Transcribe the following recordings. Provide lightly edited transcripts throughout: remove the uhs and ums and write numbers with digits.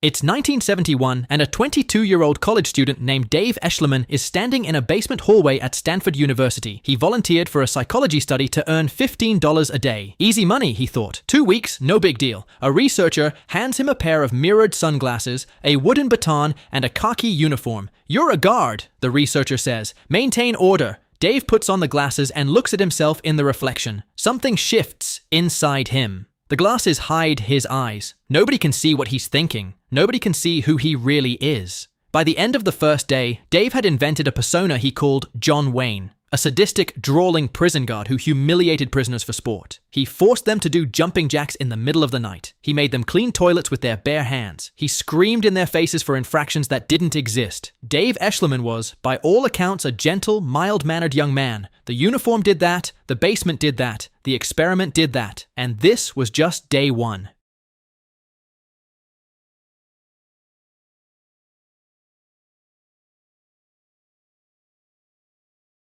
It's 1971, and a 22-year-old college student named Dave Eschliman is standing in a basement hallway at Stanford University. He volunteered for a psychology study to earn $15 a day. Easy money, he thought. 2 weeks, no big deal. A researcher hands him a pair of mirrored sunglasses, a wooden baton, and a khaki uniform. "You're a guard," the researcher says. "Maintain order." Dave puts on the glasses and looks at himself in the reflection. Something shifts inside him. The glasses hide his eyes. Nobody can see what he's thinking. Nobody can see who he really is. By the end of the first day, Dave had invented a persona he called John Wayne, a sadistic, drawling prison guard who humiliated prisoners for sport. He forced them to do jumping jacks in the middle of the night. He made them clean toilets with their bare hands. He screamed in their faces for infractions that didn't exist. Dave Eschliman was, by all accounts, a gentle, mild-mannered young man. The uniform did that, the basement did that, the experiment did that, and this was just day one.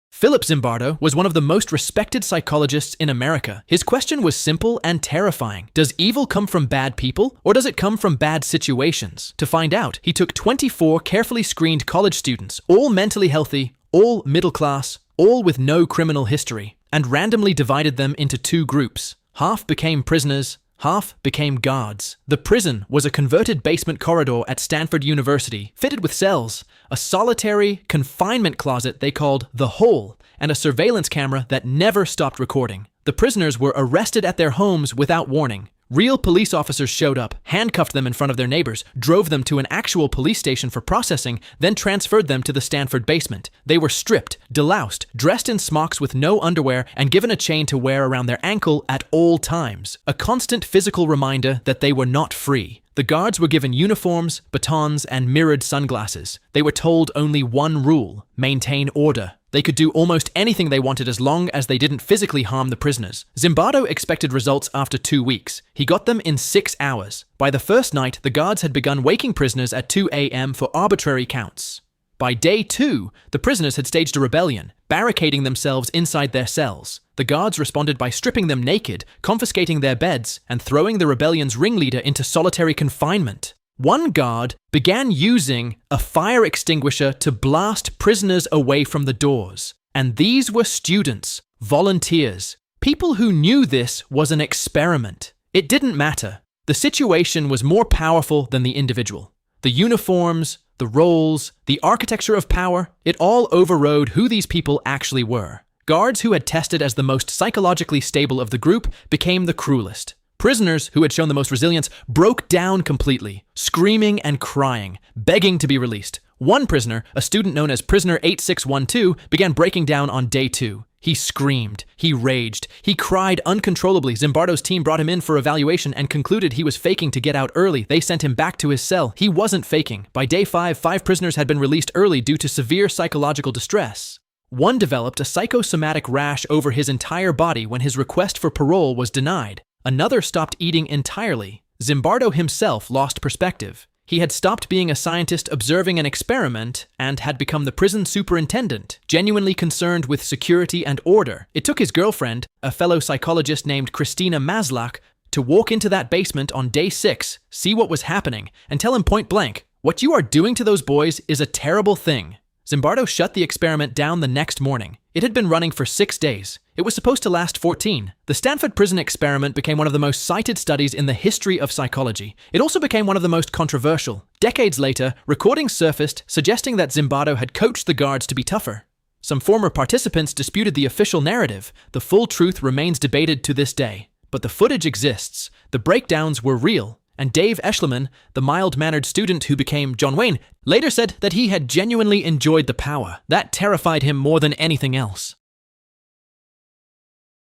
Philip Zimbardo was one of the most respected psychologists in America. His question was simple and terrifying. Does evil come from bad people, or does it come from bad situations? To find out, he took 24 carefully screened college students, all mentally healthy, all middle class, all with no criminal history, and randomly divided them into 2 groups. Half became prisoners, half became guards. The prison was a converted basement corridor at Stanford University, fitted with cells, a solitary confinement closet they called the Hole, and a surveillance camera that never stopped recording. The prisoners were arrested at their homes without warning. Real police officers showed up, handcuffed them in front of their neighbors, drove them to an actual police station for processing, then transferred them to the Stanford basement. They were stripped, deloused, dressed in smocks with no underwear, and given a chain to wear around their ankle at all times. A constant physical reminder that they were not free. The guards were given uniforms, batons, and mirrored sunglasses. They were told only one rule: maintain order. They could do almost anything they wanted as long as they didn't physically harm the prisoners. Zimbardo expected results after 2 weeks. He got them in 6 hours. By the first night, the guards had begun waking prisoners at 2 a.m. for arbitrary counts. By day 2, the prisoners had staged a rebellion, barricading themselves inside their cells. The guards responded by stripping them naked, confiscating their beds, and throwing the rebellion's ringleader into solitary confinement. One guard began using a fire extinguisher to blast prisoners away from the doors. And these were students, volunteers, people who knew this was an experiment. It didn't matter. The situation was more powerful than the individual. The uniforms, the roles, the architecture of power, it all overrode who these people actually were. Guards who had tested as the most psychologically stable of the group became the cruelest. Prisoners who had shown the most resilience broke down completely, screaming and crying, begging to be released. One prisoner, a student known as Prisoner 8612, began breaking down on day 2. He screamed, he raged, he cried uncontrollably. Zimbardo's team brought him in for evaluation and concluded he was faking to get out early. They sent him back to his cell. He wasn't faking. By day 5, 5 prisoners had been released early due to severe psychological distress. One developed a psychosomatic rash over his entire body when his request for parole was denied. Another stopped eating entirely. Zimbardo himself lost perspective. He had stopped being a scientist observing an experiment and had become the prison superintendent, genuinely concerned with security and order. It took his girlfriend, a fellow psychologist named Christina Maslach, to walk into that basement on day 6, see what was happening, and tell him point blank, "What you are doing to those boys is a terrible thing." Zimbardo shut the experiment down the next morning. It had been running for 6 days. It was supposed to last 14. The Stanford prison experiment became one of the most cited studies in the history of psychology. It also became one of the most controversial. Decades later, recordings surfaced suggesting that Zimbardo had coached the guards to be tougher. Some former participants disputed the official narrative. The full truth remains debated to this day. But the footage exists. The breakdowns were real. And Dave Eschliman, the mild-mannered student who became John Wayne, later said that he had genuinely enjoyed the power. That terrified him more than anything else.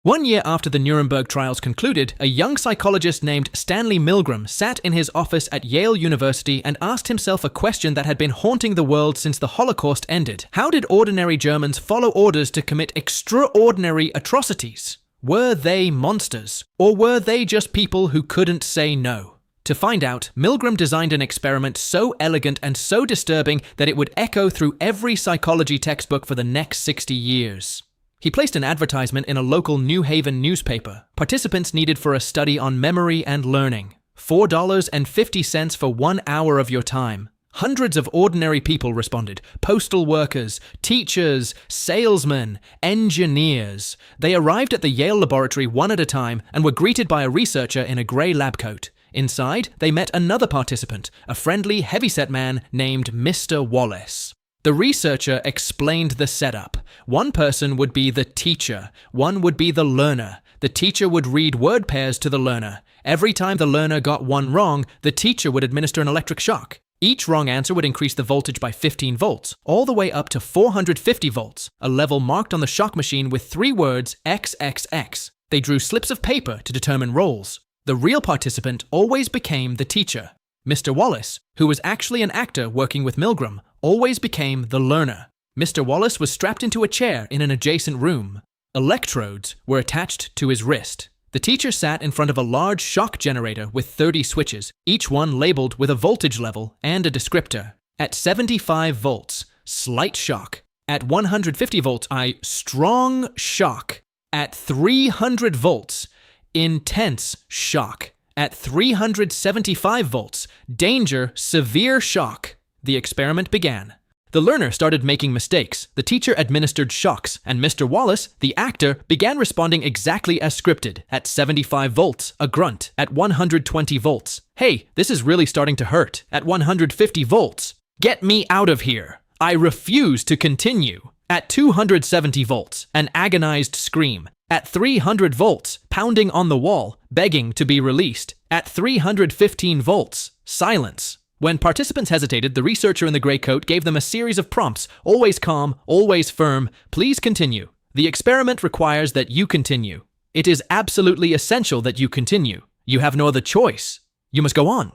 1 year after the Nuremberg trials concluded, a young psychologist named Stanley Milgram sat in his office at Yale University and asked himself a question that had been haunting the world since the Holocaust ended. How did ordinary Germans follow orders to commit extraordinary atrocities? Were they monsters? Or were they just people who couldn't say no? To find out, Milgram designed an experiment so elegant and so disturbing that it would echo through every psychology textbook for the next 60 years. He placed an advertisement in a local New Haven newspaper. Participants needed for a study on memory and learning. $4.50 for 1 hour of your time. Hundreds of ordinary people responded. Postal workers, teachers, salesmen, engineers. They arrived at the Yale laboratory one at a time and were greeted by a researcher in a grey lab coat. Inside, they met another participant, a friendly, heavyset man named Mr. Wallace. The researcher explained the setup. One person would be the teacher, one would be the learner. The teacher would read word pairs to the learner. Every time the learner got one wrong, the teacher would administer an electric shock. Each wrong answer would increase the voltage by 15 volts, all the way up to 450 volts, a level marked on the shock machine with 3 words XXX. They drew slips of paper to determine roles. The real participant always became the teacher. Mr. Wallace, who was actually an actor working with Milgram, always became the learner. Mr. Wallace was strapped into a chair in an adjacent room. Electrodes were attached to his wrist. The teacher sat in front of a large shock generator with 30 switches, each one labeled with a voltage level and a descriptor. At 75 volts, slight shock. At 150 volts, strong shock. At 300 volts, intense shock. At 375 volts, danger, severe shock. The experiment began. The learner started making mistakes, the teacher administered shocks, and Mr. Wallace, the actor, began responding exactly as scripted. At 75 volts, a grunt. At 120 volts, hey, this is really starting to hurt. At 150 volts, get me out of here. I refuse to continue. At 270 volts, an agonized scream. At 300 volts, pounding on the wall, begging to be released. At 315 volts, silence. When participants hesitated, the researcher in the gray coat gave them a series of prompts, always calm, always firm, please continue. The experiment requires that you continue. It is absolutely essential that you continue. You have no other choice. You must go on.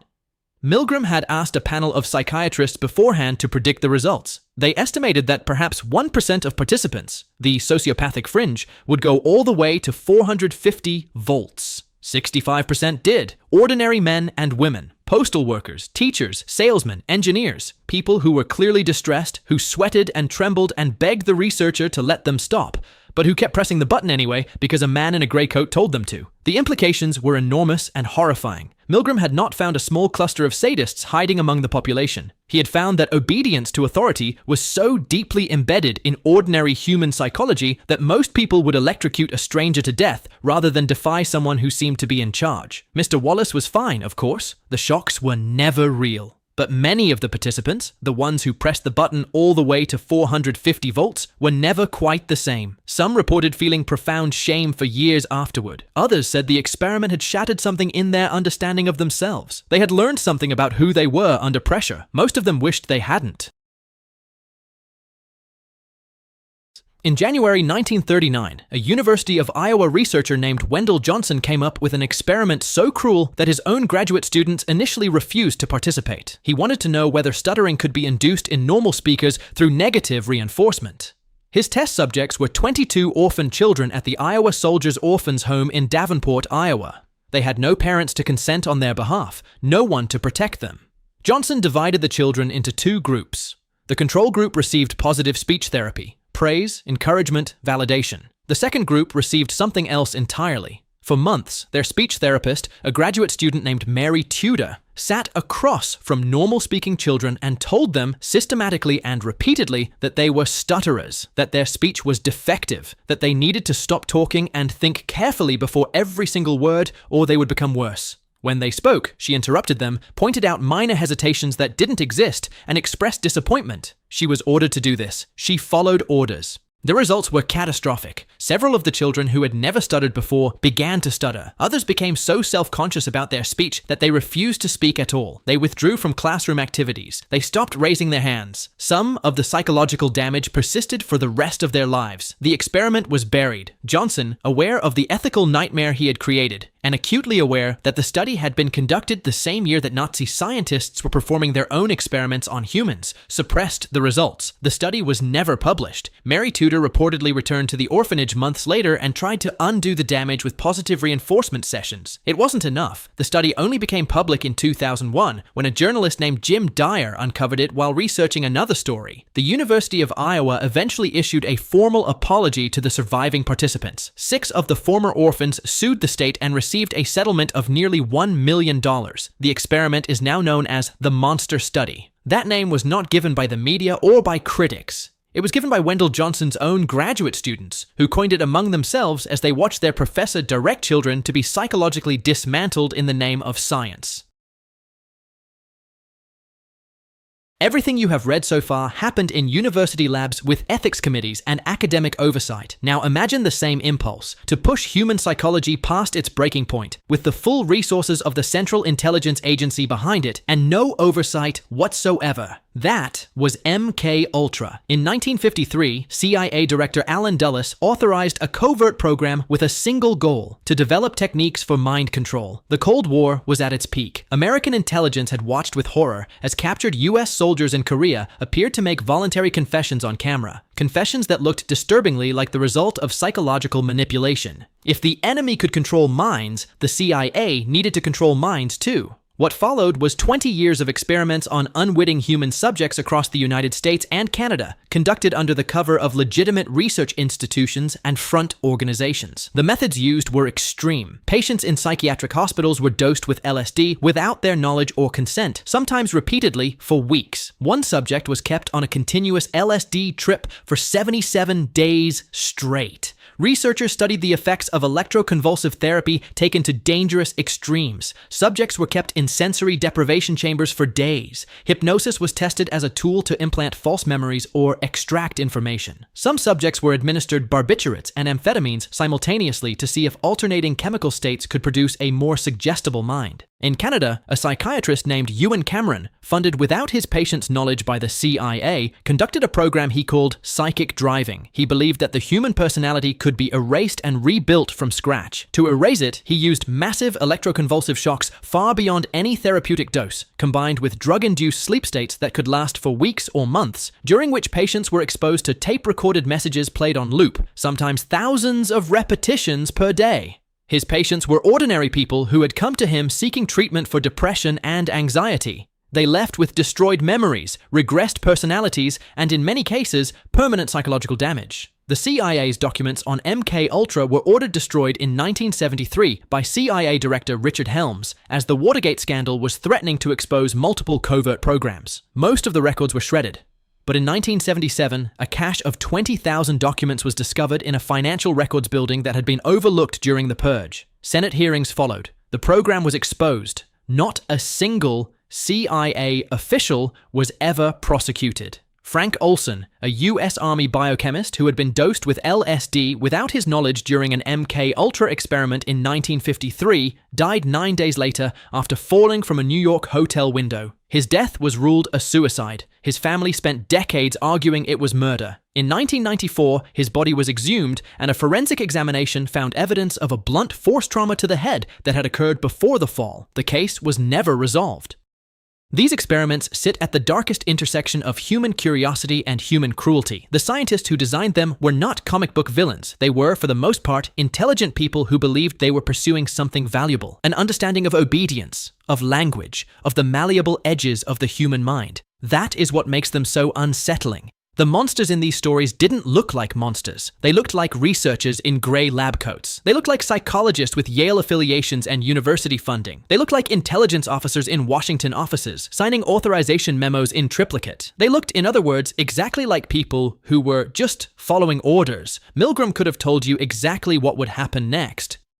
Milgram had asked a panel of psychiatrists beforehand to predict the results. They estimated that perhaps 1% of participants, the sociopathic fringe, would go all the way to 450 volts. 65% did. Ordinary men and women. Postal workers, teachers, salesmen, engineers, people who were clearly distressed, who sweated and trembled and begged the researcher to let them stop, but who kept pressing the button anyway because a man in a grey coat told them to. The implications were enormous and horrifying. Milgram had not found a small cluster of sadists hiding among the population. He had found that obedience to authority was so deeply embedded in ordinary human psychology that most people would electrocute a stranger to death rather than defy someone who seemed to be in charge. Mr. Wallace was fine, of course. The shocks were never real. But many of the participants, the ones who pressed the button all the way to 450 volts, were never quite the same. Some reported feeling profound shame for years afterward. Others said the experiment had shattered something in their understanding of themselves. They had learned something about who they were under pressure. Most of them wished they hadn't. In January 1939, a University of Iowa researcher named Wendell Johnson came up with an experiment so cruel that his own graduate students initially refused to participate. He wanted to know whether stuttering could be induced in normal speakers through negative reinforcement. His test subjects were 22 orphan children at the Iowa Soldiers' Orphans Home in Davenport, Iowa. They had no parents to consent on their behalf, no one to protect them. Johnson divided the children into 2 groups. The control group received positive speech therapy. Praise, encouragement, validation. The second group received something else entirely. For months, their speech therapist, a graduate student named Mary Tudor, sat across from normal-speaking children and told them systematically and repeatedly that they were stutterers, that their speech was defective, that they needed to stop talking and think carefully before every single word or they would become worse. When they spoke, she interrupted them, pointed out minor hesitations that didn't exist, and expressed disappointment. She was ordered to do this. She followed orders. The results were catastrophic. Several of the children who had never stuttered before began to stutter. Others became so self-conscious about their speech that they refused to speak at all. They withdrew from classroom activities. They stopped raising their hands. Some of the psychological damage persisted for the rest of their lives. The experiment was buried. Johnson, aware of the ethical nightmare he had created, and acutely aware that the study had been conducted the same year that Nazi scientists were performing their own experiments on humans, suppressed the results. The study was never published. Mary Tudor reportedly returned to the orphanage months later and tried to undo the damage with positive reinforcement sessions. It wasn't enough. The study only became public in 2001 when a journalist named Jim Dyer uncovered it while researching another story. The University of Iowa eventually issued a formal apology to the surviving participants. 6 of the former orphans sued the state and received received a settlement of nearly $1 million. The experiment is now known as the Monster Study. That name was not given by the media or by critics. It was given by Wendell Johnson's own graduate students, who coined it among themselves as they watched their professor direct children to be psychologically dismantled in the name of science. Everything you have read so far happened in university labs with ethics committees and academic oversight. Now imagine the same impulse to push human psychology past its breaking point, with the full resources of the Central Intelligence Agency behind it and no oversight whatsoever. That was MKUltra. In 1953, CIA Director Allen Dulles authorized a covert program with a single goal: to develop techniques for mind control. The Cold War was at its peak. American intelligence had watched with horror as captured U.S. soldiers in Korea appeared to make voluntary confessions on camera. Confessions that looked disturbingly like the result of psychological manipulation. If the enemy could control minds, the CIA needed to control minds too. What followed was 20 years of experiments on unwitting human subjects across the United States and Canada, conducted under the cover of legitimate research institutions and front organizations. The methods used were extreme. Patients in psychiatric hospitals were dosed with LSD without their knowledge or consent, sometimes repeatedly for weeks. One subject was kept on a continuous LSD trip for 77 days straight. Researchers studied the effects of electroconvulsive therapy taken to dangerous extremes. Subjects were kept in sensory deprivation chambers for days. Hypnosis was tested as a tool to implant false memories or extract information. Some subjects were administered barbiturates and amphetamines simultaneously to see if alternating chemical states could produce a more suggestible mind. In Canada, a psychiatrist named Ewan Cameron, funded without his patients' knowledge by the CIA, conducted a program he called psychic driving. He believed that the human personality could be erased and rebuilt from scratch. To erase it, he used massive electroconvulsive shocks far beyond any therapeutic dose, combined with drug-induced sleep states that could last for weeks or months, during which patients were exposed to tape-recorded messages played on loop, sometimes thousands of repetitions per day. His patients were ordinary people who had come to him seeking treatment for depression and anxiety. They left with destroyed memories, regressed personalities, and in many cases, permanent psychological damage. The CIA's documents on MKUltra were ordered destroyed in 1973 by CIA Director Richard Helms, as the Watergate scandal was threatening to expose multiple covert programs. Most of the records were shredded. But in 1977, a cache of 20,000 documents was discovered in a financial records building that had been overlooked during the purge. Senate hearings followed. The program was exposed. Not a single CIA official was ever prosecuted. Frank Olson, a U.S. Army biochemist who had been dosed with LSD without his knowledge during an MKUltra experiment in 1953, died 9 days later after falling from a New York hotel window. His death was ruled a suicide. His family spent decades arguing it was murder. In 1994, his body was exhumed, and a forensic examination found evidence of a blunt force trauma to the head that had occurred before the fall. The case was never resolved. These experiments sit at the darkest intersection of human curiosity and human cruelty. The scientists who designed them were not comic book villains. They were, for the most part, intelligent people who believed they were pursuing something valuable, an understanding of obedience, of language, of the malleable edges of the human mind. That is what makes them so unsettling. The monsters in these stories didn't look like monsters. They looked like researchers in gray lab coats. They looked like psychologists with Yale affiliations and university funding. They looked like intelligence officers in Washington offices, signing authorization memos in triplicate. They looked, in other words, exactly like people who were just following orders. Milgram could have told you exactly what would happen next.